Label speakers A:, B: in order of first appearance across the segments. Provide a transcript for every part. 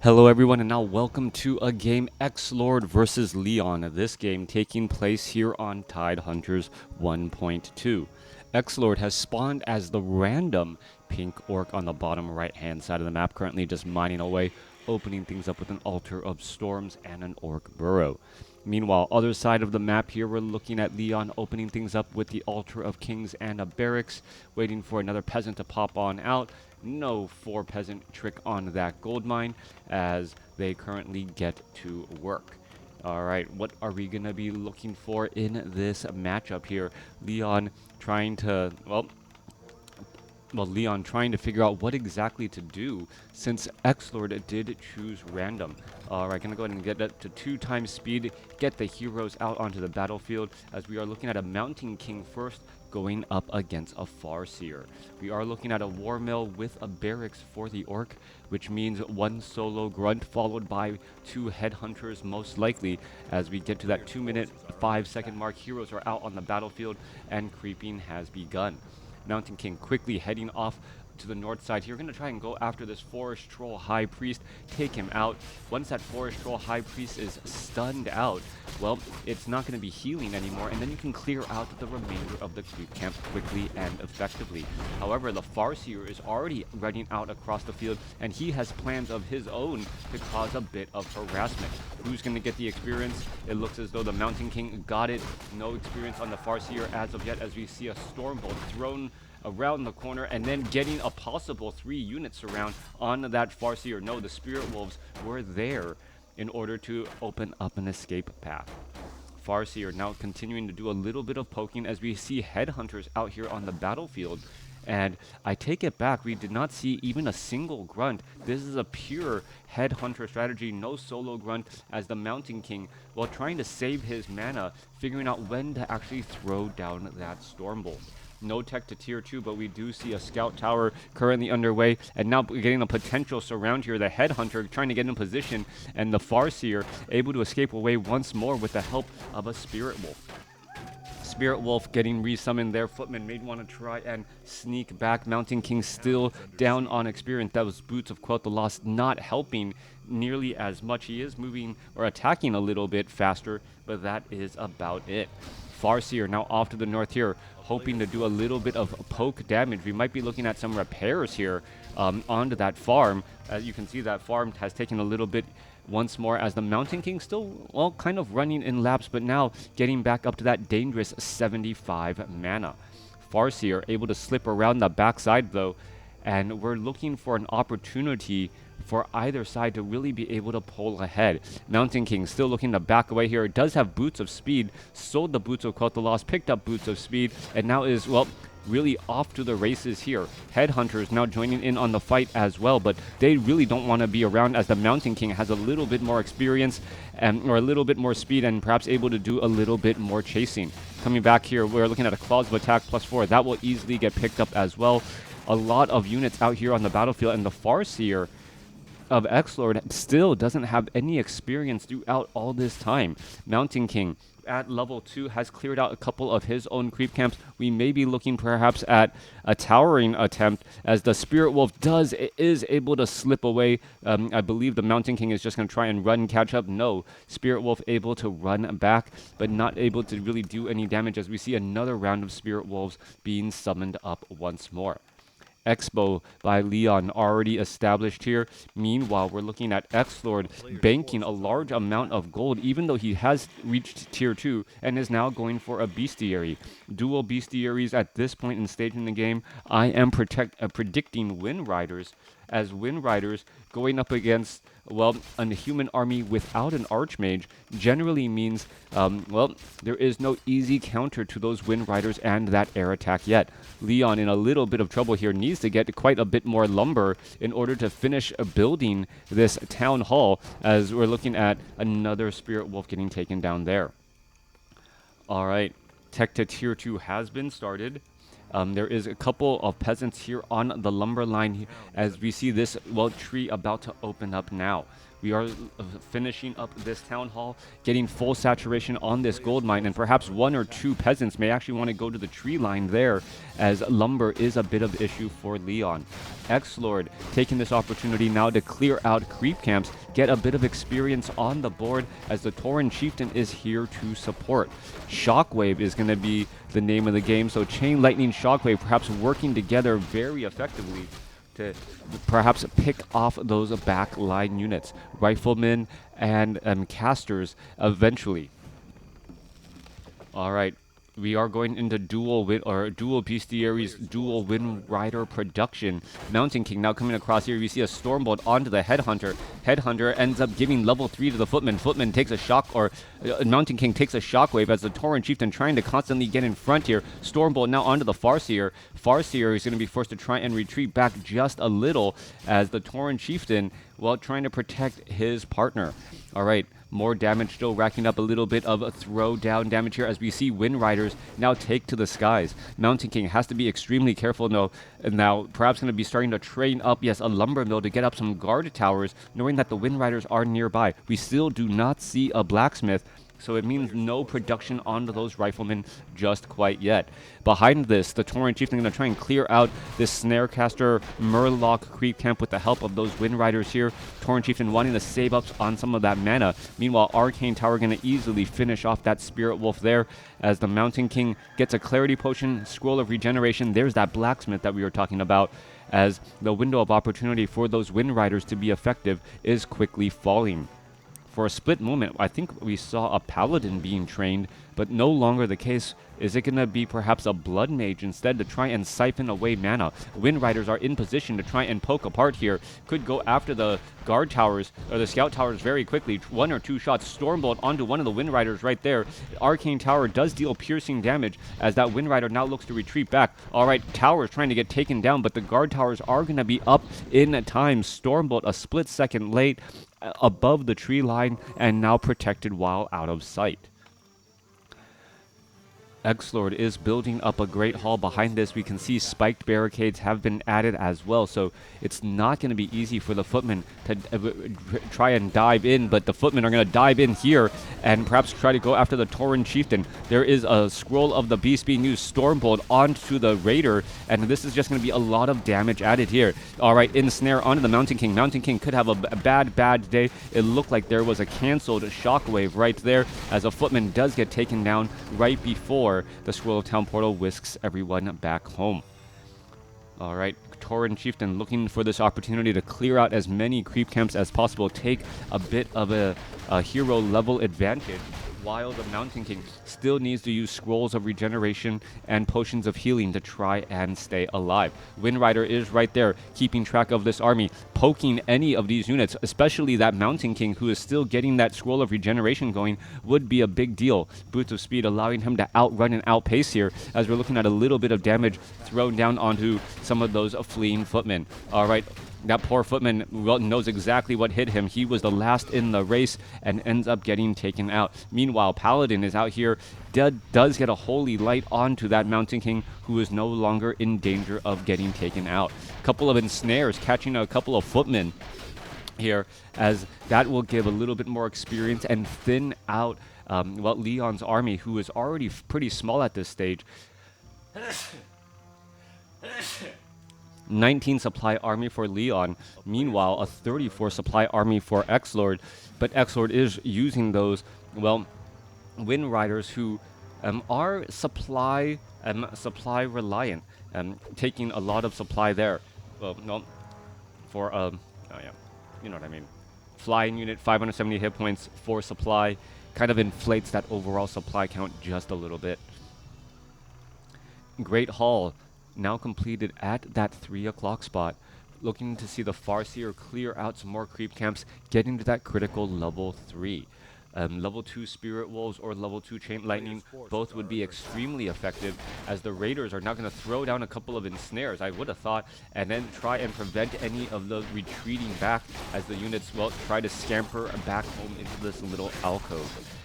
A: Hello everyone, and now welcome to a game XlorD versus Leon. This game taking place here on Tidehunters 1.2. XlorD has spawned as the random pink orc on the bottom right hand side of the map, currently just mining away, opening things up with an altar of storms and an orc burrow. Meanwhile, other side of the map here, we're looking at Leon opening things up with the altar of kings and a barracks, waiting for another peasant to pop on out. No 4 peasant trick on that gold mine as they currently get to work. Alright, what are we going to be looking for in this matchup here? Leon trying to, Leon trying to figure out what exactly to do since XlorD did choose random. Alright, gonna go ahead and get that to 2 times speed, get the heroes out onto the battlefield as we are looking at a Mountain King first going up against a Farseer. We are looking at a War Mill with a barracks for the orc, which means 1 solo grunt followed by 2 headhunters most likely. As we get to that 2-minute 5-second mark, heroes are out on the battlefield and creeping has begun. Mountain King quickly heading off to the north side here. Going to try and go after this Forest Troll High Priest, take him out. Once that Forest Troll High Priest is stunned out, well, it's not going to be healing anymore, and then you can clear out the remainder of the creep camp quickly and effectively. However, the Farseer is already running out across the field, and he has plans of his own to cause a bit of harassment. Who's going to get the experience? It looks as though the Mountain King got it. No experience on the Farseer as of yet, as we see a Stormbolt thrown around the corner and then getting a possible 3 units around on that Farseer. No, the Spirit Wolves were there in order to open up an escape path. Farseer now continuing to do a little bit of poking as we see headhunters out here on the battlefield. And I take it back, we did not see even a single grunt. This is a pure headhunter strategy, no solo grunt, as the Mountain King, while trying to save his mana, figuring out when to actually throw down that Stormbolt. No tech to tier 2, but we do see a scout tower currently underway, and now we're getting a potential surround here. The headhunter trying to get in position, and the Farseer able to escape away once more with the help of a Spirit Wolf. Spirit Wolf getting resummoned there. Footman may want to try and sneak back. Mountain King still down on experience. That was Boots of Quoth the Lost not helping nearly as much. He is moving or attacking a little bit faster, but that is about it. Farseer now off to the north here, hoping to do a little bit of poke damage. We might be looking at some repairs here onto that farm. As you can see, that farm has taken a little bit once more as the Mountain King still, well, kind of running in laps, but now getting back up to that dangerous 75 mana. Farseer able to slip around the backside though, and we're looking for an opportunity for either side to really be able to pull ahead. Mountain King still looking to back away here. It does have Boots of Speed, sold the Boots of Quoth the Lost, picked up Boots of Speed, and now is, well, really off to the races here. Headhunters now joining in on the fight as well, but they really don't want to be around as the Mountain King has a little bit more experience or a little bit more speed and perhaps able to do a little bit more chasing. Coming back here, we're looking at a Claws of Attack +4. That will easily get picked up as well. A lot of units out here on the battlefield, and the Farseer of XlorD still doesn't have any experience throughout all this time. Mountain King at level 2 has cleared out a couple of his own creep camps. We may be looking perhaps at a towering attempt as the Spirit Wolf is able to slip away. I believe the Mountain King is just going to try and run catch up. No, Spirit Wolf able to run back, but not able to really do any damage as we see another round of Spirit Wolves being summoned up once more. Expo by Leon already established here. Meanwhile, we're looking at XlorD banking a large amount of gold, even though he has reached tier 2 and is now going for a bestiary. Dual bestiaries at this point in stage in the game. I am predicting Wind Riders, as Wind Riders going up against, well, a human army without an Archmage generally means, well, there is no easy counter to those Wind Riders and that air attack yet. Leon in a little bit of trouble here, needs to get quite a bit more lumber in order to finish building this town hall, as we're looking at another Spirit Wolf getting taken down there. Alright, tech to tier 2 has been started. There is a couple of peasants here on the lumber line as we see this, well, tree about to open up now. We are finishing up this town hall, getting full saturation on this gold mine, and perhaps 1 or 2 peasants may actually want to go to the tree line there, as lumber is a bit of issue for Leon. XlorD taking this opportunity now to clear out creep camps, get a bit of experience on the board, as the Tauren Chieftain is here to support. Shockwave is going to be the name of the game, so Chain Lightning Shockwave perhaps working together very effectively to perhaps pick off those back line units, riflemen and casters eventually. All right, we are going into dual bestiaries, dual Wind Rider production. Mountain King now coming across here. We see a Stormbolt onto the Headhunter. Headhunter ends up giving level 3 to the Footman. Footman takes a shock, or Mountain King takes a shockwave as the Tauren Chieftain trying to constantly get in front here. Stormbolt now onto the Farseer. Farseer is going to be forced to try and retreat back just a little as the Tauren Chieftain, well, trying to protect his partner. All right. More damage still, racking up a little bit of throw down damage here as we see Wind Riders now take to the skies. Mountain King has to be extremely careful now, perhaps going to be starting to train up, yes, a lumber mill to get up some guard towers, knowing that the Wind Riders are nearby. We still do not see a blacksmith, so it means no production onto those riflemen just quite yet. Behind this, the Tauren Chieftain going to try and clear out this Snarecaster Murloc creep camp with the help of those Wind Riders here. Tauren Chieftain wanting to save up on some of that mana. Meanwhile, Arcane Tower going to easily finish off that Spirit Wolf there as the Mountain King gets a Clarity Potion, Scroll of Regeneration. There's that blacksmith that we were talking about, as the window of opportunity for those Wind Riders to be effective is quickly falling. For a split moment, I think we saw a Paladin being trained, but no longer the case. Is it going to be perhaps a Blood Mage instead to try and siphon away mana? Wind Riders are in position to try and poke apart here. Could go after the guard towers, or the scout towers very quickly. 1 or 2 shots. Stormbolt onto one of the Wind Riders right there. Arcane Tower does deal piercing damage as that Wind Rider now looks to retreat back. All right, towers trying to get taken down, but the guard towers are going to be up in time. Stormbolt a split second late above the tree line and now protected while out of sight. XlorD is building up a great hall. Behind this, we can see spiked barricades have been added as well, so it's not going to be easy for the Footmen to try and dive in, but the Footmen are going to dive in here and perhaps try to go after the Tauren Chieftain. There is a Scroll of the Beast being used, Stormbolt onto the Raider, and this is just going to be a lot of damage added here. All right, ensnare onto the Mountain King. Mountain King could have a bad day. It looked like there was a canceled shockwave right there as a Footman does get taken down right before the Scroll of Town Portal whisks everyone back home. All right, Tauren Chieftain looking for this opportunity to clear out as many creep camps as possible, take a bit of a hero level advantage, while the Mountain King still needs to use Scrolls of Regeneration and Potions of Healing to try and stay alive. Wind Rider is right there, keeping track of this army, poking any of these units, especially that Mountain King who is still getting that Scroll of Regeneration going, would be a big deal. Boots of Speed allowing him to outrun and outpace here, as we're looking at a little bit of damage thrown down onto some of those fleeing Footmen. All right. That poor Footman knows exactly what hit him. He was the last in the race and ends up getting taken out. Meanwhile, Paladin is out here, does get a Holy Light onto that Mountain King, who is no longer in danger of getting taken out. Couple of ensnares, catching a couple of Footmen here, as that will give a little bit more experience and thin out Leon's army, who is already pretty small at this stage. 19 supply army for Leon, meanwhile a 34 supply army for XlorD, but XlorD is using those, Wind Riders who are supply reliant, taking a lot of supply there. You know what I mean. Flying unit, 570 hit points for supply, kind of inflates that overall supply count just a little bit. Great Hall now completed at that 3 o'clock spot. Looking to see the Farseer clear out some more creep camps, getting to that critical level 3. Level 2 Spirit Wolves or level 2 Chain Lightning, both would be extremely effective, as the Raiders are now going to throw down a couple of ensnares, I would have thought, and then try and prevent any of the retreating back as the units, try to scamper back home into this little alcove.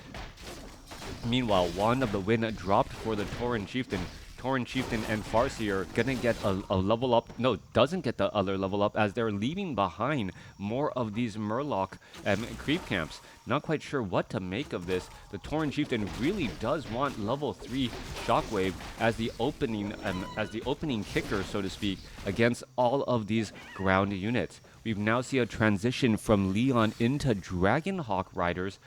A: Meanwhile, Wand of the Wind dropped for the Tauren Chieftain. Tauren Chieftain and Farseer gonna get a level up. No, doesn't get the other level up, as they're leaving behind more of these Murloc creep camps. Not quite sure what to make of this. The Tauren Chieftain really does want level 3 Shockwave as the opening kicker, so to speak, against all of these ground units. We now see a transition from Leon into Dragonhawk Riders,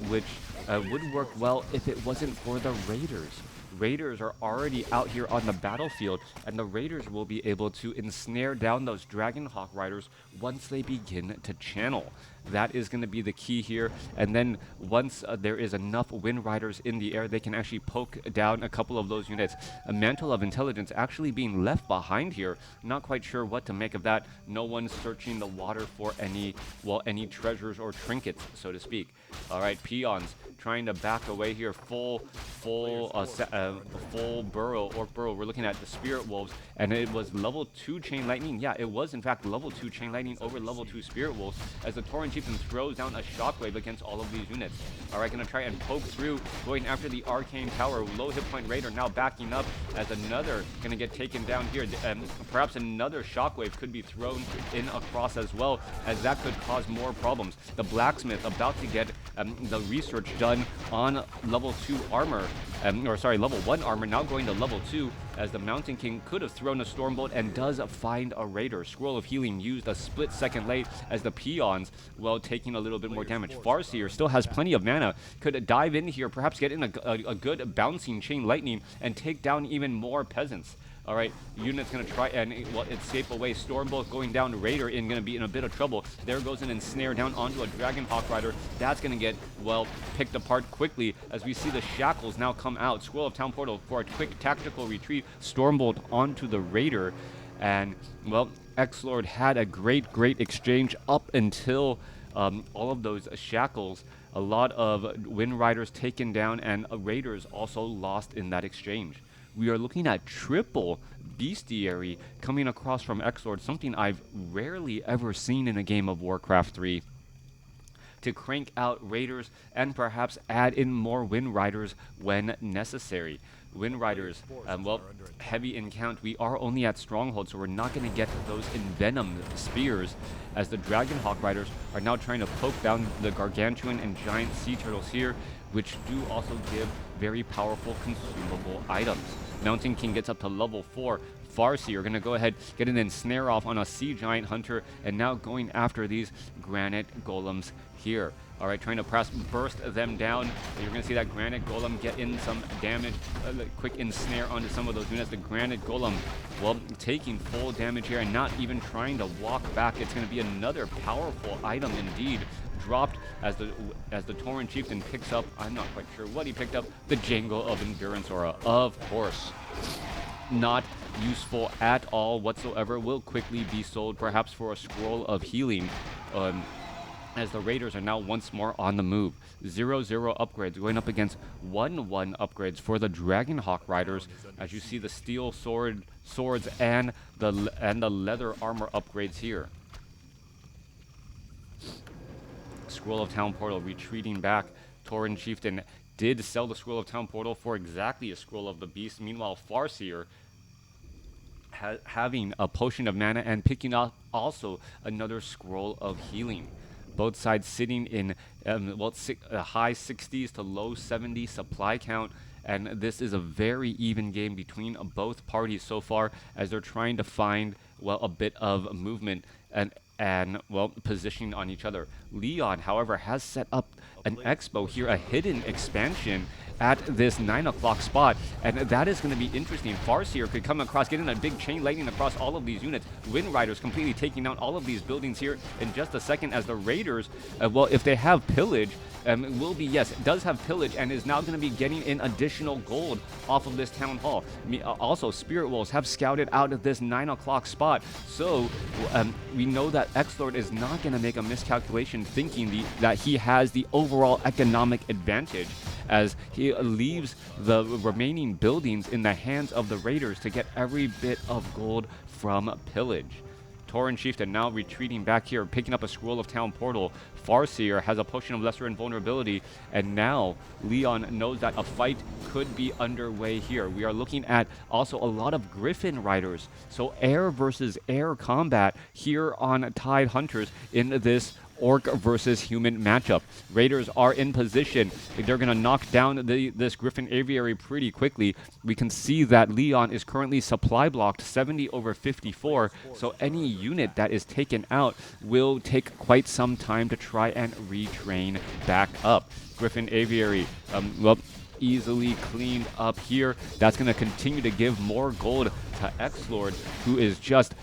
A: which would work well if it wasn't for the Raiders. Raiders are already out here on the battlefield, and the Raiders will be able to ensnare down those Dragonhawk Riders once they begin to channel. That is going to be the key here, and then once there is enough Wind Riders in the air, they can actually poke down a couple of those units. A Mantle of Intelligence actually being left behind here. Not quite sure what to make of that. No one's searching the water for any treasures or trinkets, so to speak. All right, Peons trying to back away here. Full burrow, Orc burrow. We're looking at the Spirit Wolves, and it was level 2 Chain Lightning. Yeah, it was in fact level 2 Chain Lightning over level 2 Spirit Wolves, as the Tauren Chieftain throws down a Shockwave against all of these units. All right, gonna try and poke through, going after the Arcane Tower. Low hit point Raider now backing up, as another gonna get taken down here. Perhaps another Shockwave could be thrown in across as well, as that could cause more problems. The Blacksmith about to get the research done on level 2 armor, level 1 armor, now going to level 2, as the Mountain King could have thrown a Stormbolt and does find a Raider. Scroll of Healing used a split second late, as the Peons, well, taking a little bit more damage. Farseer still has plenty of mana, could dive in here, perhaps get in a good bouncing Chain Lightning and take down even more peasants. All right, unit's gonna try and escape away. Stormbolt going down. Raider gonna be in a bit of trouble. There goes an ensnare down onto a Dragonhawk Rider. That's gonna get, well, picked apart quickly, as we see the shackles now come out. Scroll of Town Portal for a quick tactical retreat. Stormbolt onto the Raider, and well, XlorD had a great exchange up until all of those shackles. A lot of Wind Riders taken down, and Raiders also lost in that exchange. We are looking at triple Bestiary coming across from XlorD, something I've rarely ever seen in a game of Warcraft 3. To crank out Raiders and perhaps add in more Wind Riders when necessary. Wind Riders, well, heavy in count. We are only at Stronghold, so we're not going to get those Envenomed spears, as the Dragonhawk Riders are now trying to poke down the Gargantuan and Giant Sea Turtles here, which do also give very powerful consumable items. Mountain King gets up to level 4. Farseer are going to go ahead, get an ensnare off on a Sea Giant Hunter, and now going after these Granite Golems here. All right, trying to burst them down. You're going to see that Granite Golem get in some damage. Quick ensnare onto some of those units. The Granite Golem, well, taking full damage here and not even trying to walk back. It's going to be another powerful item indeed. Dropped as the Tauren Chieftain picks up, I'm not quite sure what he picked up, the Jangle of Endurance Aura. Of course, not useful at all whatsoever. Will quickly be sold, perhaps for a Scroll of Healing, as the Raiders are now once more on the move. 0-0 upgrades going up against 1-1 upgrades for the Dragonhawk Riders, as you see the steel swords and the leather armor upgrades here. Scroll of Town Portal retreating back. Tauren Chieftain did sell the Scroll of Town Portal for exactly a Scroll of the Beast. Meanwhile, Farseer having a Potion of Mana and picking up also another Scroll of Healing. Both sides sitting in high 60s to low 70s supply count, and this is a very even game between both parties so far, as they're trying to find, well, a bit of movement and well, positioning on each other. Leon, however, has set up an expo here, a hidden expansion at this 9 o'clock spot, and that is going to be interesting. Farseer could come across, getting a big Chain Lightning across all of these units. Wind Riders completely taking down all of these buildings here in just a second, as the Raiders, well, if they have Pillage, does have Pillage, and is now going to be getting in additional gold off of this Town Hall. Also, Spirit Wolves have scouted out of this 9 o'clock spot, so we know that XlorD is not going to make a miscalculation thinking that he has the overall economic advantage, as he leaves the remaining buildings in the hands of the Raiders to get every bit of gold from Pillage. Tauren Chieftain now retreating back here, picking up a Scroll of Town Portal. Farseer has a Potion of Lesser Invulnerability, and now Leon knows that a fight could be underway here. We are looking at also a lot of Griffin Riders, so air versus air combat here on Tide Hunters in this Orc versus human matchup. Raiders are in position. They're going to knock down this Griffin Aviary pretty quickly. We can see that Leon is currently supply blocked 70 over 54, so any unit that is taken out will take quite some time to try and retrain back up. Griffin Aviary, well, easily cleaned up here. That's going to continue to give more gold to XlorD, who is just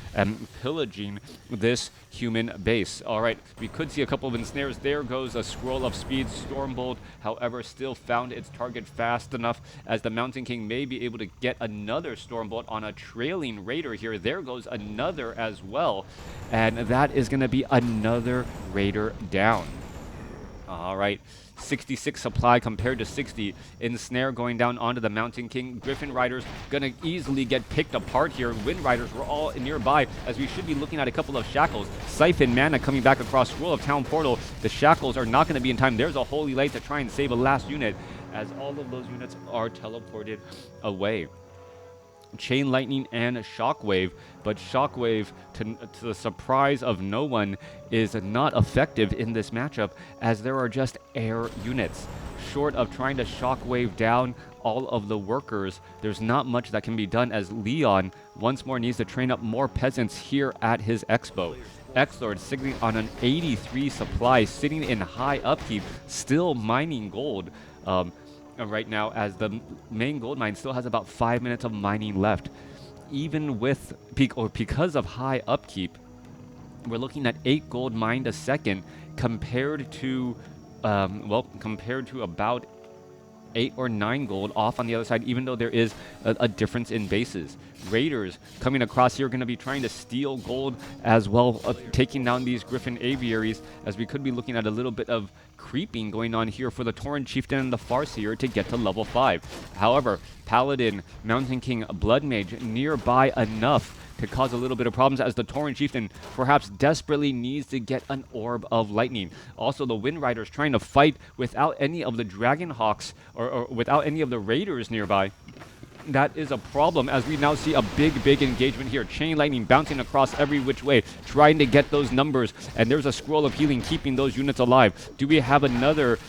A: pillaging this human base. All right, we could see a couple of ensnares. There goes a Scroll of Speed. Stormbolt, however, still found its target fast enough as the Mountain King may be able to get another Stormbolt on a trailing Raider here. There goes another as well, and that is going to be another Raider down. All right. 66 supply compared to 60. Ensnare going down onto the Mountain King. Griffin Riders gonna easily get picked apart here. Wind Riders were all nearby, as we should be looking at a couple of Shackles. Siphon Mana coming back across. Scroll of Town Portal. The Shackles are not going to be in time. There's a Holy Light to try and save a last unit, as all of those units are teleported away. Chain Lightning and Shockwave, but Shockwave, to the surprise of no one, is not effective in this matchup, as there are just air units. Short of trying to Shockwave down all of the workers, there's not much that can be done, as Leon once more needs to train up more peasants here at his expo. XlorD sitting on an 83 supply, sitting in high upkeep, still mining gold. Right now, as the main gold mine still has about 5 minutes of mining left. Even with because of high upkeep, we're looking at 8 gold mined a second compared to about 8 or 9 gold off on the other side, even though there is a difference in bases. Raiders coming across here are going to be trying to steal gold as well, taking down these Griffin Aviaries, as we could be looking at a little bit of creeping going on here for the Tauren Chieftain and the Farseer to get to level 5. However, Paladin, Mountain King, Blood Mage nearby enough to cause a little bit of problems, as the Tauren Chieftain perhaps desperately needs to get an Orb of Lightning. Also, the Wind Riders trying to fight without any of the Dragon Hawks or without any of the Raiders nearby. That is a problem, as we now see a big engagement here. Chain Lightning bouncing across every which way, trying to get those numbers, and there's a Scroll of Healing keeping those units alive. Do we have another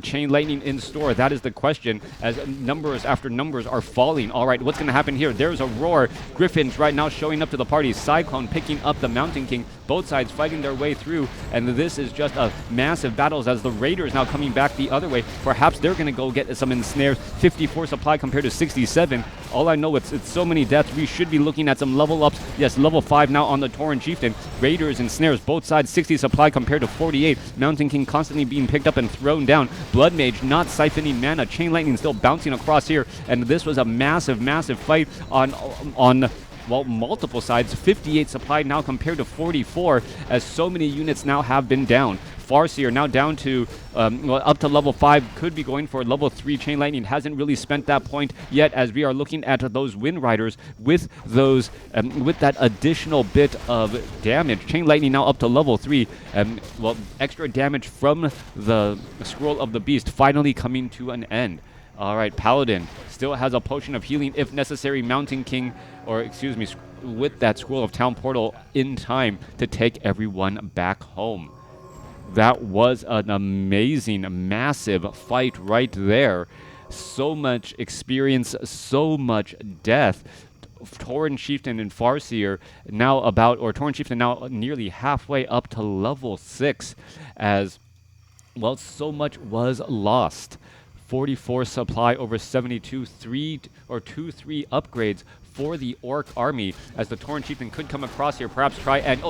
A: Chain Lightning in store? That is the question, as numbers after numbers are falling. All right, what's going to happen here? There's a Roar. Griffins right now showing up to the party. Cyclone picking up the Mountain King. Both sides fighting their way through, and this is just a massive battles, as the Raiders now coming back the other way. Perhaps they're going to go get some ensnares. 54 supply compared to 67. All I know, it's so many deaths. We should be looking at some level ups. Yes, level 5 now on the Tauren Chieftain. Raiders and snares, both sides 60 supply compared to 48. Mountain King constantly being picked up and thrown down. Blood Mage not siphoning mana. Chain Lightning still bouncing across here. And this was a massive fight on well, multiple sides. 58 supply now compared to 44, as so many units now have been down. Farseer now down to up to level 5, could be going for level 3. Chain Lightning hasn't really spent that point yet, as we are looking at those Wind Riders with those with that additional bit of damage. Chain Lightning now up to level 3, well, extra damage from the Scroll of the Beast finally coming to an end. All right, Paladin still has a Potion of Healing if necessary. Mountain King, or excuse me, with that Scroll of Town Portal in time to take everyone back home. That was an amazing, massive fight right there. So much experience, so much death. Tauren Chieftain and Farseer now Tauren Chieftain now nearly halfway up to level 6, as, well, so much was lost. 44 supply over 72, 2-3 upgrades for the Orc army, as the Tauren Chieftain could come across here, perhaps try and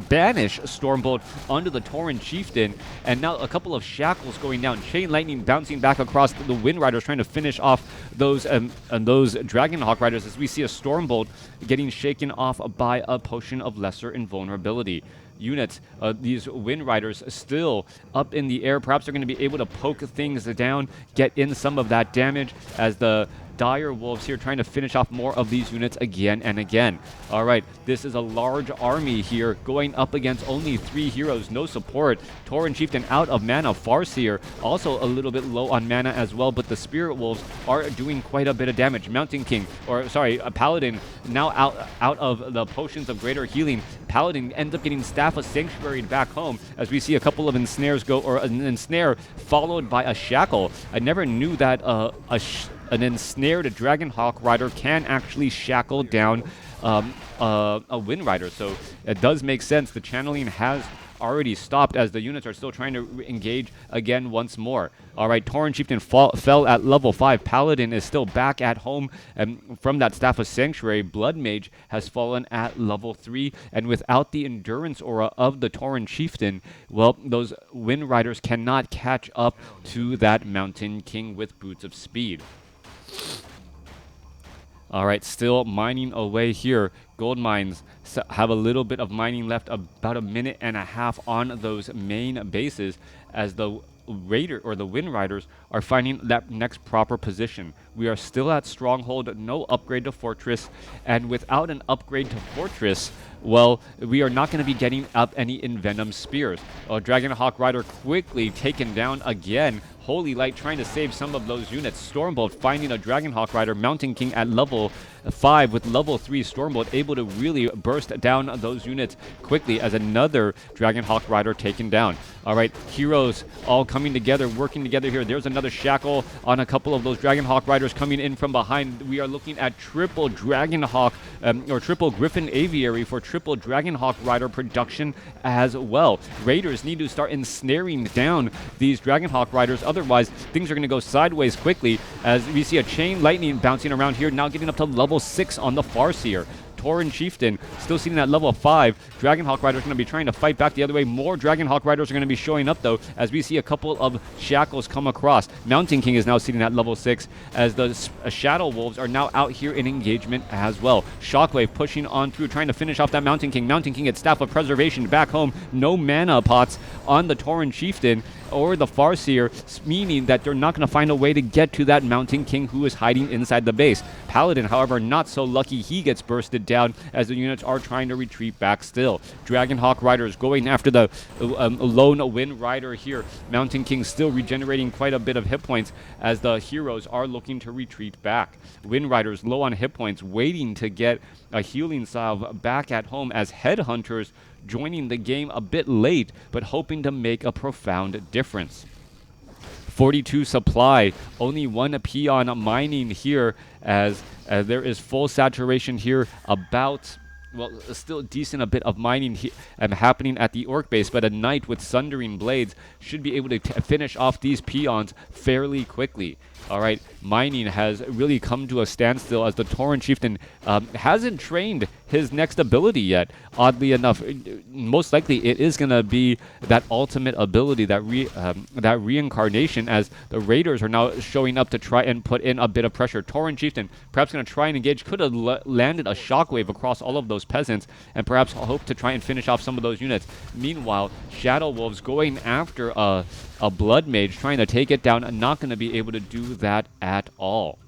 A: banish Stormbolt onto the Tauren Chieftain, and now a couple of Shackles going down. Chain Lightning bouncing back across the Wind Riders, trying to finish off those Dragonhawk Riders, as we see a Stormbolt getting shaken off by a Potion of Lesser Invulnerability. Units, these Wind Riders still up in the air. Perhaps they're going to be able to poke things down, get in some of that damage, as the dire wolves here trying to finish off more of these units again and again. All right, this is a large army here going up against only 3 heroes, no support. Tauren Chieftain out of mana. Farseer also a little bit low on mana as well, but the Spirit Wolves are doing quite a bit of damage. Mountain King, or sorry, a Paladin now out of the potions of greater healing. Paladin ends up getting Staff of Sanctuary back home as we see a couple of ensnares go, or an ensnare followed by a shackle. I never knew that an ensnared Dragonhawk Rider can actually shackle down a Wind Rider, so it does make sense. The channeling has already stopped as the units are still trying to engage again once more. All right, Tauren Chieftain fell at level 5. Paladin is still back at home from that Staff of Sanctuary. Blood Mage has fallen at level 3, and without the endurance aura of the Tauren Chieftain, well, those Wind Riders cannot catch up to that Mountain King with Boots of Speed. All right, still mining away here. Gold mines have a little bit of mining left, about a minute and a half on those main bases as the Raider or the Wind Riders are finding that next proper position. We are still at Stronghold, no upgrade to Fortress, and without an upgrade to Fortress, well, we are not going to be getting up any Envenom Spears. Dragonhawk Rider quickly taken down again. Holy Light trying to save some of those units. Stormbolt finding a Dragonhawk Rider. Mountain King at level 5 with level 3 Stormbolt able to really burst down those units quickly as another Dragonhawk Rider taken down. All right, heroes all coming together, working together here. There's another shackle on a couple of those Dragonhawk Riders coming in from behind. We are looking at triple Dragonhawk or triple Griffin Aviary for triple Dragonhawk Rider production as well. Raiders need to start ensnaring down these Dragonhawk Riders. Otherwise, things are going to go sideways quickly as we see a Chain Lightning bouncing around here, now getting up to level 6 on the Farseer. Tauren Chieftain still sitting at level 5. Dragonhawk Riders are going to be trying to fight back the other way. More Dragonhawk Riders are going to be showing up, though, as we see a couple of shackles come across. Mountain King is now sitting at level 6, as the Shadow Wolves are now out here in engagement as well. Shockwave pushing on through, trying to finish off that Mountain King. Mountain King at Staff of Preservation back home. No mana pots on the Tauren Chieftain or the Farseer, meaning that they're not going to find a way to get to that Mountain King who is hiding inside the base. Paladin, however, not so lucky. He gets bursted down as the units are trying to retreat back still. Dragonhawk Riders going after the lone Wind Rider here. Mountain King still regenerating quite a bit of hit points as the heroes are looking to retreat back. Wind Riders low on hit points, waiting to get a healing salve back at home as Headhunters joining the game a bit late, but hoping to make a profound difference. 42 supply, only one peon mining here as there is full saturation here about, well, still decent a bit of mining happening at the Orc base, but a Knight with Sundering Blades should be able to finish off these peons fairly quickly. All right, mining has really come to a standstill as the Tauren Chieftain hasn't trained his next ability yet. Oddly enough, most likely it is going to be that ultimate ability, that reincarnation, as the Raiders are now showing up to try and put in a bit of pressure. Tauren Chieftain perhaps going to try and engage, could have landed a shockwave across all of those peasants and perhaps hope to try and finish off some of those units. Meanwhile, Shadow Wolves going after a Blood Mage, trying to take it down, not going to be able to do that at all.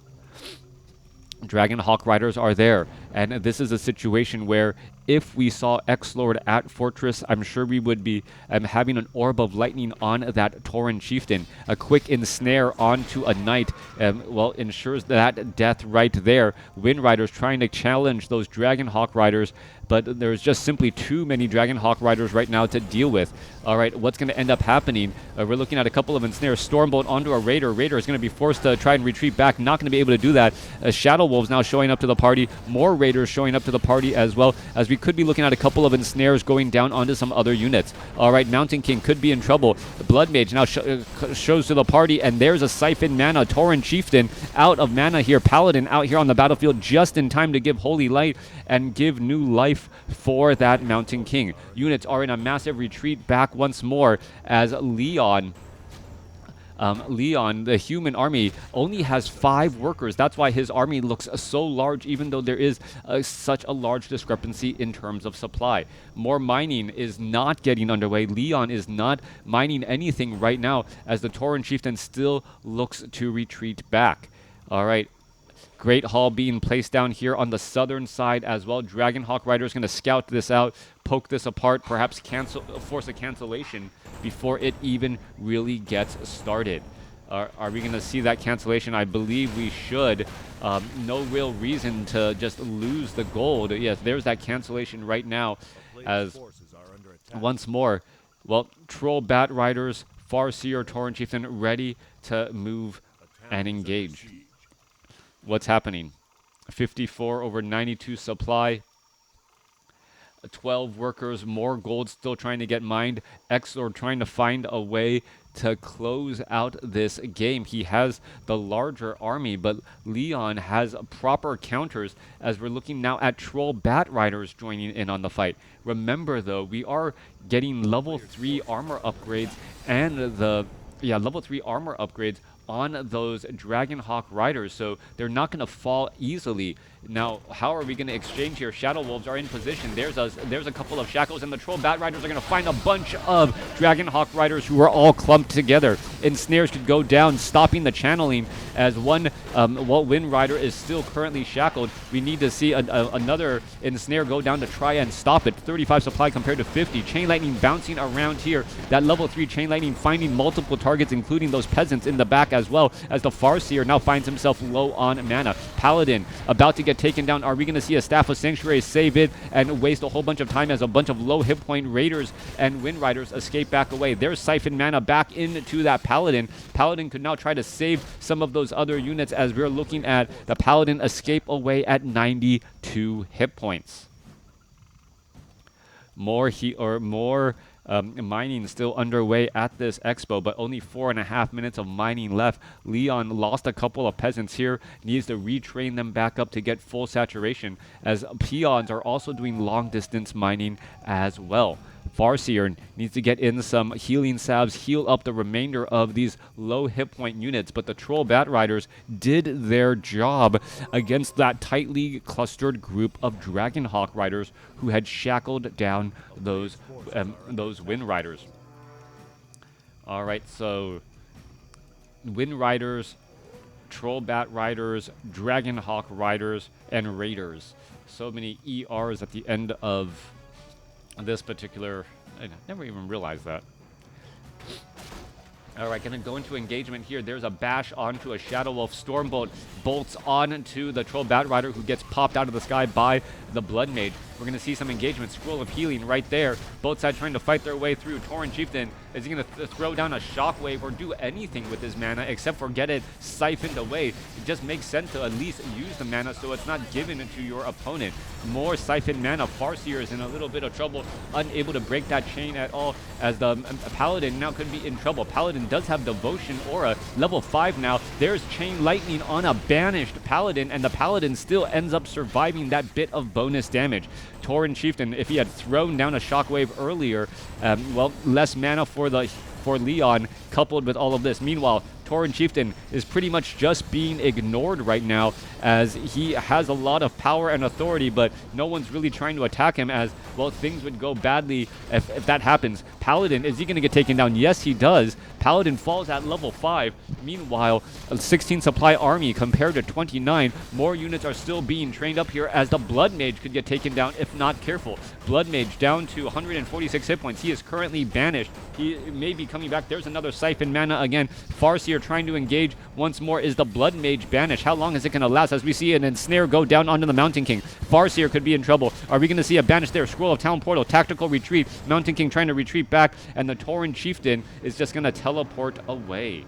A: Dragonhawk Riders are there, and this is a situation where if we saw XlorD at Fortress, I'm sure we would be having an Orb of Lightning on that Tauren Chieftain. A quick ensnare onto a Knight, well, ensures that death right there. Wind Riders trying to challenge those Dragonhawk Riders, but there's just simply too many Dragonhawk Riders right now to deal with. All right, what's going to end up happening? We're looking at a couple of ensnares. Stormbolt onto a Raider. Raider is going to be forced to try and retreat back. Not going to be able to do that. Shadow Wolves now showing up to the party. More Raiders showing up to the party as well, as we could be looking at a couple of ensnares going down onto some other units. All right, Mountain King could be in trouble. The Blood Mage now shows to the party, and there's a Siphon Mana. Tauren Chieftain out of mana here. Paladin out here on the battlefield just in time to give Holy Light and give new life for that Mountain King. Units are in a massive retreat back once more as Leon, the human army, only has 5 workers. That's why his army looks so large, even though there is such a large discrepancy in terms of supply. More mining is not getting underway. Leon is not mining anything right now as the Tauren Chieftain still looks to retreat back. All right. Great Hall being placed down here on the southern side as well. Dragonhawk Rider is going to scout this out, poke this apart, perhaps force a cancellation before it even really gets started. Are we going to see that cancellation? I believe we should. No real reason to just lose the gold. Yes, there's that cancellation right now. As once more, well, Troll Bat Riders, Farseer, Torrent Chieftain ready to move and engage. What's happening? 54 over 92 supply. 12 workers, more gold still trying to get mined. XlorD trying to find a way to close out this game. He has the larger army, but Leon has proper counters as we're looking now at Troll Bat Riders joining in on the fight. Remember though, we are getting level 3 armor upgrades and level 3 armor upgrades on those Dragonhawk Riders, so they're not going to fall easily. Now, how are we going to exchange here? Shadow Wolves are in position. There's a couple of shackles, and the Troll Bat Riders are going to find a bunch of Dragonhawk Riders who are all clumped together. Ensnares could go down, stopping the channeling as one Wind Rider is still currently shackled. We need to see another Ensnare go down to try and stop it. 35 supply compared to 50. Chain Lightning bouncing around here. That level 3 Chain Lightning finding multiple targets, including those peasants in the back as well, as the Farseer now finds himself low on mana. Paladin about to get taken down. Are we going to see a Staff of Sanctuary save it and waste a whole bunch of time as a bunch of low hit point Raiders and Wind Riders escape back away? There's Siphon mana back into that Paladin. Paladin could now try to save some of those other units as we're looking at the Paladin escape away at 92 hit points. More mining still underway at this expo, but only 4.5 minutes of mining left. Leon lost a couple of peasants here, needs to retrain them back up to get full saturation, as peons are also doing long distance mining as well. Farseer needs to get in some healing salves, heal up the remainder of these low hit point units, but the Troll Bat Riders did their job against that tightly clustered group of Dragonhawk Riders who had shackled down those Wind Riders. All right, so Wind Riders, Troll Bat Riders, Dragonhawk Riders, and Raiders. So many ERs at the end of this particular, I never even realized that. All right, gonna go into engagement here. There's a bash onto a Shadow Wolf. Stormbolt bolts onto the Troll Bat Rider, who gets popped out of the sky by the Blood Mage. We're gonna see some engagement. Scroll of Healing right there. Both sides trying to fight their way through. Torrent Chieftain, is he gonna throw down a Shockwave or do anything with his mana except for get it siphoned away? It just makes sense to at least use the mana so it's not given to your opponent. More siphoned mana. Farseer is in a little bit of trouble, unable to break that chain at all, as the Paladin now could be in trouble. Paladin does have Devotion Aura, level 5 now. There's Chain Lightning on a banished Paladin, and the Paladin still ends up surviving that bit of bonus damage. Torrent Chieftain, if he had thrown down a Shockwave earlier, well, less mana for Leon, coupled with all of this. Meanwhile, Torrent Chieftain is pretty much just being ignored right now, as he has a lot of power and authority, but no one's really trying to attack him, as, well, things would go badly if that happens. Paladin, is he going to get taken down? Yes, he does. Paladin falls at level 5. Meanwhile, a 16 supply army compared to 29. More units are still being trained up here, as the Blood Mage could get taken down if not careful. Blood Mage down to 146 hit points. He is currently banished. He may be coming back. There's another Siphon mana again. Farseer trying to engage once more. Is the Blood Mage banished? How long is it going to last, as we see an Ensnare go down onto the Mountain King? Farseer could be in trouble. Are we going to see a banish there? Scroll of Town Portal, tactical retreat. Mountain King trying to retreat back, and the Torrent Chieftain is just going to teleport away.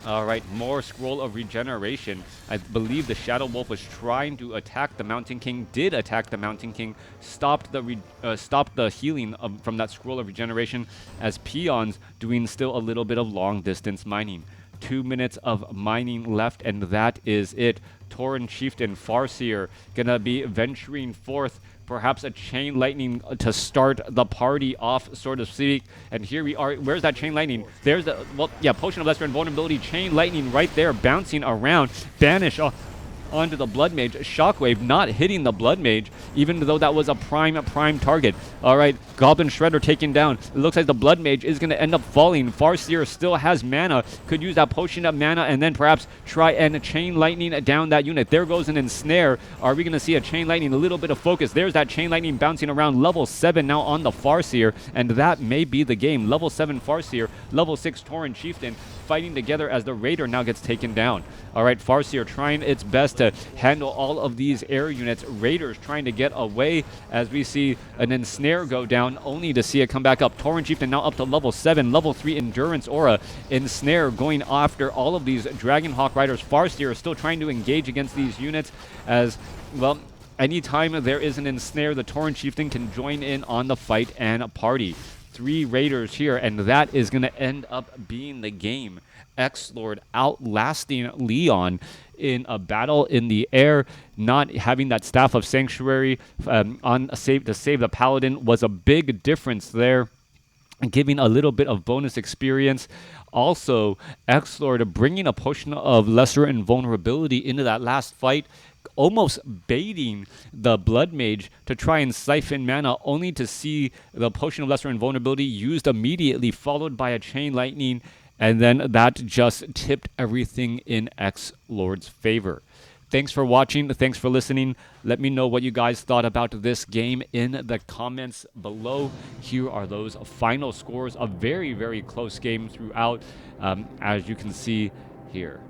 A: Alright, more Scroll of Regeneration. I believe the Shadow Wolf was trying to attack the Mountain King, did attack the Mountain King, stopped the healing from that Scroll of Regeneration, as peons doing still a little bit of long distance mining. 2 minutes of mining left, and that is it. Torrent Chieftain, Farseer, gonna be venturing forth. Perhaps a Chain Lightning to start the party off, so to speak. And here we are. Where's that Chain Lightning? There's the, well, yeah, Potion of Lesser Invulnerability. Chain Lightning right there, bouncing around. Banish. Oh, onto the Blood Mage. Shockwave not hitting the Blood Mage, even though that was a prime target. All right, Goblin Shredder taken down. It looks like the Blood Mage is going to end up falling. Farseer still has mana, could use that potion of mana and then perhaps try and Chain Lightning down that unit. There goes an Ensnare. Are we going to see a Chain Lightning? A little bit of focus. There's that Chain Lightning bouncing around. Level 7 now on the Farseer, and that may be the game. Level 7 Farseer, level 6 Tauren Chieftain fighting together as the Raider now gets taken down. All right, Farseer trying its best to handle all of these air units. Raiders trying to get away as we see an Ensnare go down, only to see it come back up. Tauren Chieftain now up to level 7, level 3 Endurance Aura. Ensnare going after all of these Dragonhawk Riders. Farseer is still trying to engage against these units as, well, anytime there is an Ensnare, the Tauren Chieftain can join in on the fight and party. 3 Raiders here, and that is going to end up being the game. XlorD outlasting Leon in a battle in the air. Not having that Staff of Sanctuary to save the Paladin was a big difference there, giving a little bit of bonus experience. Also, XlorD bringing a potion of Lesser Invulnerability into that last fight, almost baiting the Blood Mage to try and siphon mana, only to see the Potion of Lesser Invulnerability used immediately, followed by a Chain Lightning, and then that just tipped everything in XlorD's favor. Thanks for watching. Thanks for listening. Let me know what you guys thought about this game in the comments below. Here are those final scores. A very, very close game throughout, as you can see here.